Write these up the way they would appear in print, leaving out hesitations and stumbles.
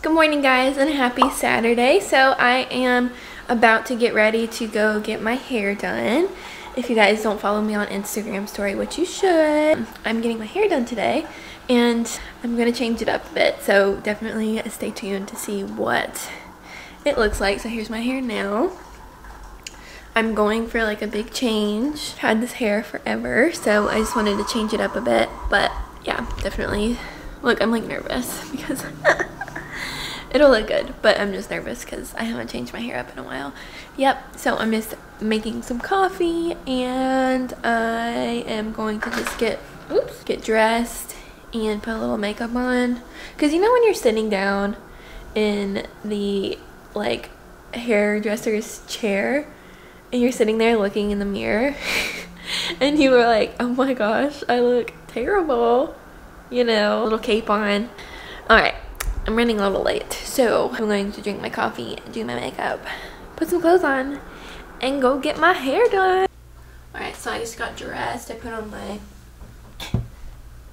Good morning guys and happy Saturday. So I am about to get ready to go get my hair done. If you guys don't follow me on Instagram story, which you should, I'm getting my hair done today and I'm gonna change it up a bit, so definitely stay tuned to see what it looks like. So here's my hair now. I'm going for like a big change. Had this hair forever, so I just wanted to change it up a bit. But yeah, definitely. Look, I'm like nervous because it'll look good, but I'm just nervous because I haven't changed my hair up in a while. Yep, so I'm just making some coffee and I am going to just get dressed and put a little makeup on. Because you know when you're sitting down in the like hairdresser's chair and you're sitting there looking in the mirror and you were like, oh my gosh, I look terrible, you know, little cape on. All right, I'm running a little late, so I'm going to drink my coffee, do my makeup, put some clothes on, and go get my hair done. All right, so I just got dressed. I put on my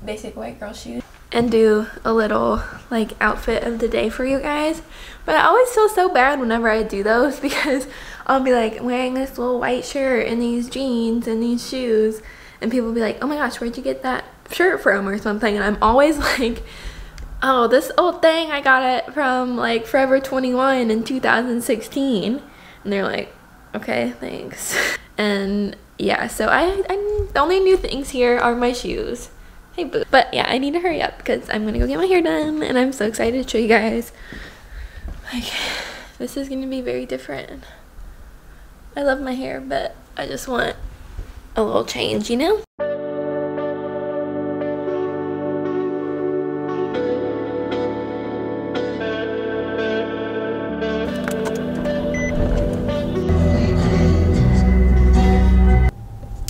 basic white girl shoes and do a little like outfit of the day for you guys. But I always feel so bad whenever I do those because I'll be like wearing this little white shirt and these jeans and these shoes and people will be like, oh my gosh, where'd you get that shirt from or something? And I'm always like, oh, this old thing, I got it from like Forever 21 in 2016. And they're like, okay, thanks. And yeah, so the only new things here are my shoes. Hey boo. But yeah, I need to hurry up because I'm gonna go get my hair done and I'm so excited to show you guys. Like, this is gonna be very different. I love my hair, but I just want a little change, you know?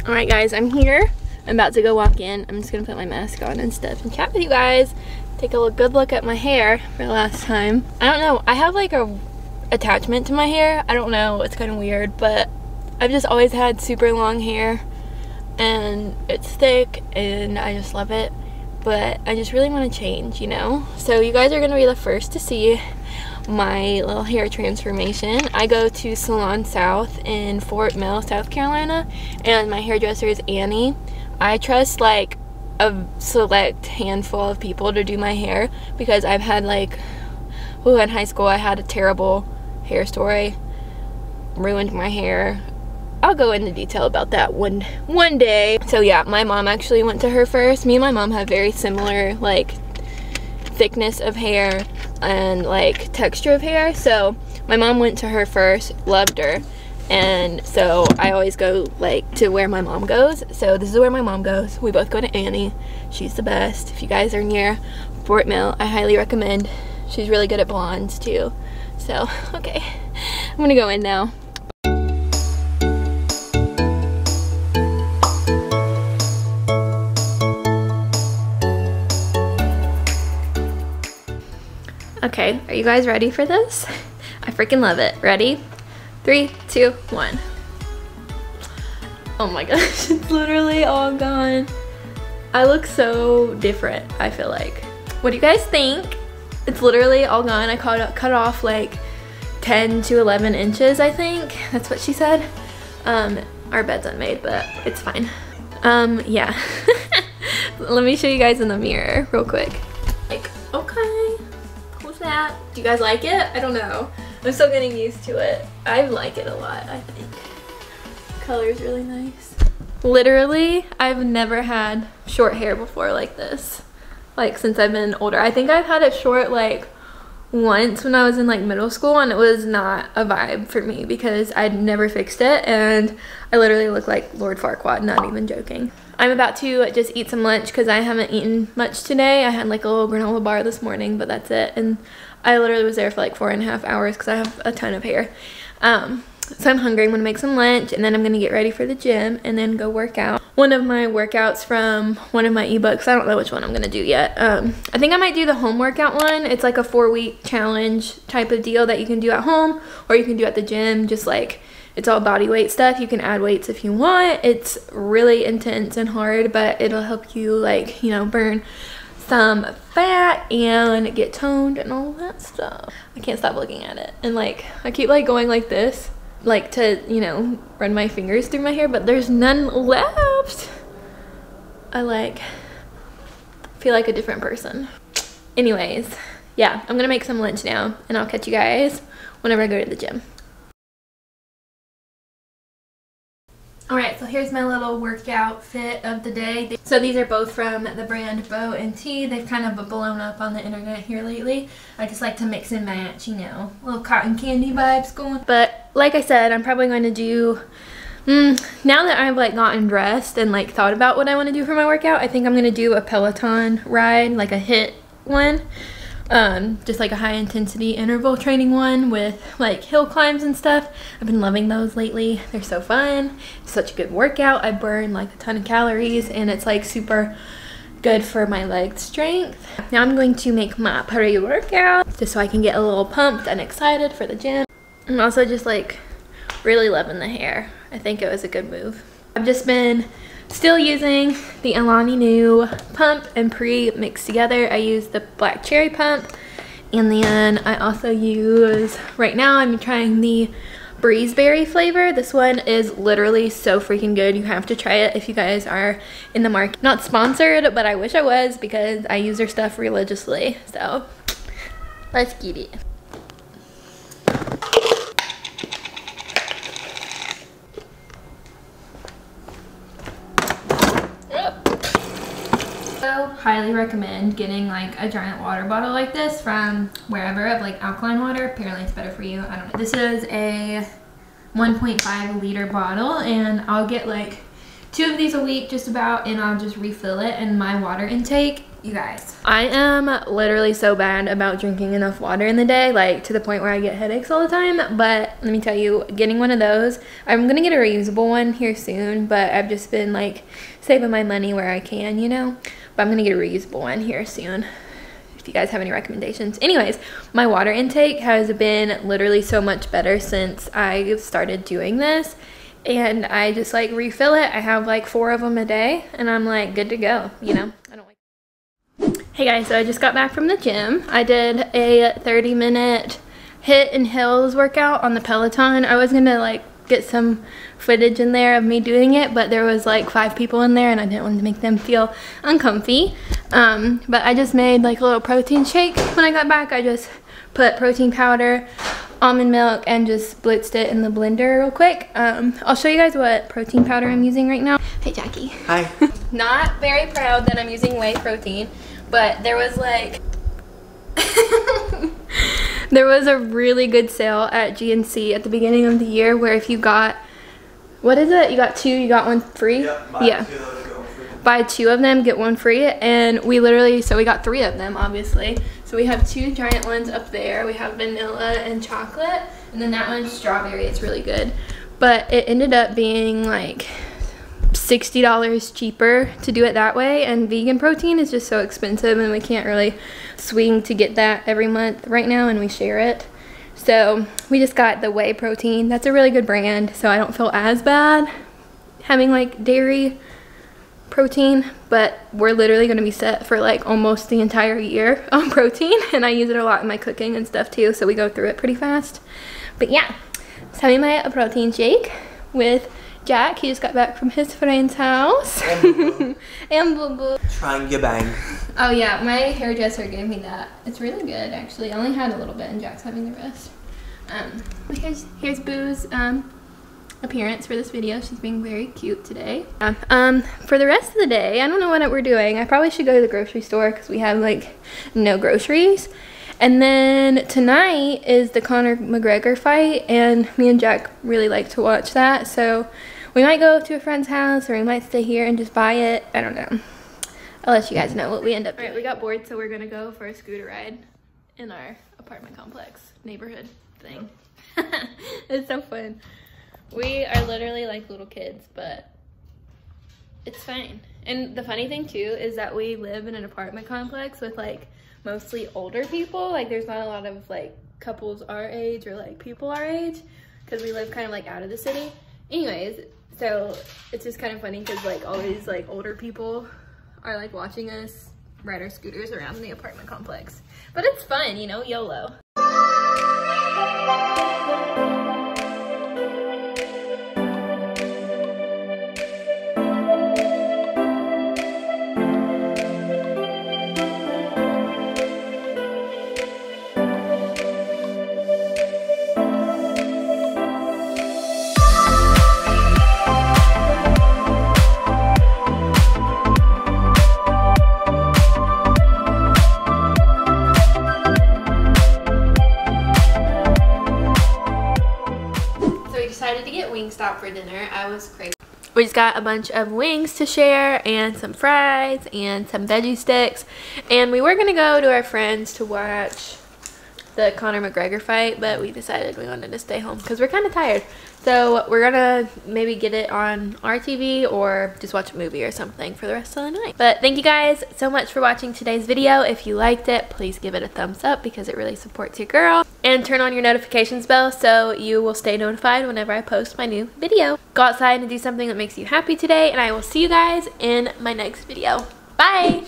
Alright guys, I'm here. I'm about to go walk in. I'm just gonna put my mask on and stuff and chat with you guys. Take a good look at my hair for the last time. I don't know, I have like a attachment to my hair. I don't know, it's kind of weird, but I've just always had super long hair and it's thick and I just love it. But I just really want to change, you know? So you guys are gonna be the first to see my little hair transformation. I go to Salon South in Fort Mill, South Carolina, and my hairdresser is Annie. I trust like a select handful of people to do my hair because I've had like, in high school I had a terrible hair story, ruined my hair. I'll go into detail about that one day. So yeah, my mom actually went to her first. Me and my mom have very similar like thickness of hair and like texture of hair, so my mom went to her first, loved her, and so I always go like to where my mom goes. So this is where my mom goes. We both go to Annie. She's the best. If you guys are near Fort Mill, I highly recommend. She's really good at blondes too. So okay, I'm gonna go in now. Okay, are you guys ready for this? I freaking love it. Ready? 3, 2, 1. Oh my gosh, it's literally all gone. I look so different, I feel like. What do you guys think? It's literally all gone. I cut off like 10 to 11 inches, I think. That's what she said. Our bed's unmade, but it's fine. Yeah. Let me show you guys in the mirror real quick. Like, okay. That. Do you guys like it? I don't know. I'm still getting used to it. I like it a lot, I think. The color is really nice. Literally, I've never had short hair before like this. Like since I've been older. I think I've had it short like once when I was in like middle school and it was not a vibe for me because I'd never fixed it and I literally look like Lord Farquaad, not even joking. I'm about to just eat some lunch because I haven't eaten much today. I had like a little granola bar this morning, but that's it. And I literally was there for like 4.5 hours because I have a ton of hair. So I'm hungry. I'm going to make some lunch and then I'm going to get ready for the gym and then go work out. One of my workouts from one of my ebooks. I don't know which one I'm going to do yet. I think I might do the home workout one. It's like a 4-week challenge type of deal that you can do at home or you can do at the gym. Just like it's all body weight stuff. You can add weights if you want. It's really intense and hard, but it'll help you like, you know, burn some fat and get toned and all that stuff. I can't stop looking at it. And like, I keep like going like this, like to, you know, run my fingers through my hair, but there's none left. I like feel like a different person. Anyways, yeah, I'm gonna make some lunch now and I'll catch you guys whenever I go to the gym. Alright, so here's my little workout fit of the day. So these are both from the brand Bow & T. They've kind of blown up on the internet here lately. I just like to mix and match, you know, little cotton candy vibes going. But like I said, I'm probably going to do, now that I've like gotten dressed and like thought about what I want to do for my workout, I think I'm going to do a Peloton ride, like a HIIT one. Just like a high intensity interval training one with like hill climbs and stuff. I've been loving those lately. They're so fun. It's such a good workout. I burn like a ton of calories and it's like super good for my leg strength. Now I'm going to make my pre-workout just so I can get a little pumped and excited for the gym. I'm also just like really loving the hair. I think it was a good move. I've just been still using the Alani Nu pump and pre mixed together. I use the black cherry pump, and then I also use, right now I'm trying the breezeberry flavor. This one is literally so freaking good. You have to try it if you guys are in the market. Not sponsored, but I wish I was because I use their stuff religiously. So let's get it. Highly recommend getting like a giant water bottle like this from wherever, of like alkaline water. Apparently it's better for you. I don't know. This is a 1.5 liter bottle and I'll get like 2 of these a week just about, and I'll just refill it. And my water intake, you guys, I am literally so bad about drinking enough water in the day, like to the point where I get headaches all the time. But let me tell you, getting one of those, I'm gonna get a reusable one here soon, but I've just been like saving my money where I can, you know. But I'm gonna get a reusable one here soon if you guys have any recommendations. Anyways, my water intake has been literally so much better since I started doing this, and I just like refill it. I have like 4 of them a day and I'm like good to go, you know. I don't like. Hey guys, so I just got back from the gym. I did a 30-minute HIIT and hills workout on the Peloton. I was gonna like get some footage in there of me doing it, but there was like 5 people in there and I didn't want to make them feel uncomfy. But I just made like a little protein shake. When I got back, I just put protein powder, almond milk, and just blitzed it in the blender real quick. I'll show you guys what protein powder I'm using right now. Hey Jackie. Hi. Not very proud that I'm using whey protein, but there was like there was a really good sale at GNC at the beginning of the year where if you got, what is it? You got 2, you got 1 free? Yep, buy 2 of them, get 1 free. And we literally, so we got 3 of them, obviously. So we have 2 giant ones up there. We have vanilla and chocolate, and then that one's strawberry. It's really good. But it ended up being like $60 cheaper to do it that way, and vegan protein is just so expensive and we can't really swing to get that every month right now, and we share it. So we just got the whey protein. That's a really good brand, so I don't feel as bad having like dairy protein, but we're literally going to be set for like almost the entire year on protein, and I use it a lot in my cooking and stuff too, so we go through it pretty fast. But yeah, just having my protein shake with Jack. He just got back from his friend's house. And Boo Boo. Trying your bang. Oh yeah, my hairdresser gave me that. It's really good actually. I only had a little bit and Jack's having the rest. But here's Boo's appearance for this video. She's being very cute today. For the rest of the day, I don't know what we're doing. I probably should go to the grocery store because we have like no groceries. And then tonight is the Conor McGregor fight, and me and Jack really like to watch that, so we might go to a friend's house or we might stay here and just buy it. I don't know. I'll let you guys know what we end up doing. All right, we got bored, so we're gonna go for a scooter ride in our apartment complex neighborhood thing. It's so fun. We are literally like little kids, but it's fine. And the funny thing too is that we live in an apartment complex with like mostly older people. Like there's not a lot of like couples our age or like people our age because we live kind of like out of the city. Anyways, so it's just kind of funny because like all these like older people are like watching us ride our scooters around the apartment complex. But it's fun, you know, YOLO. Decided to get Wingstop for dinner. I was crazy. We just got a bunch of wings to share and some fries and some veggie sticks, and we were gonna go to our friends to watch the Conor McGregor fight, but we decided we wanted to stay home because we're kind of tired. So we're gonna maybe get it on our TV or just watch a movie or something for the rest of the night. But thank you guys so much for watching today's video. If you liked it, please give it a thumbs up because it really supports your girl. And turn on your notifications bell so you will stay notified whenever I post my new video. Go outside and do something that makes you happy today, and I will see you guys in my next video. Bye!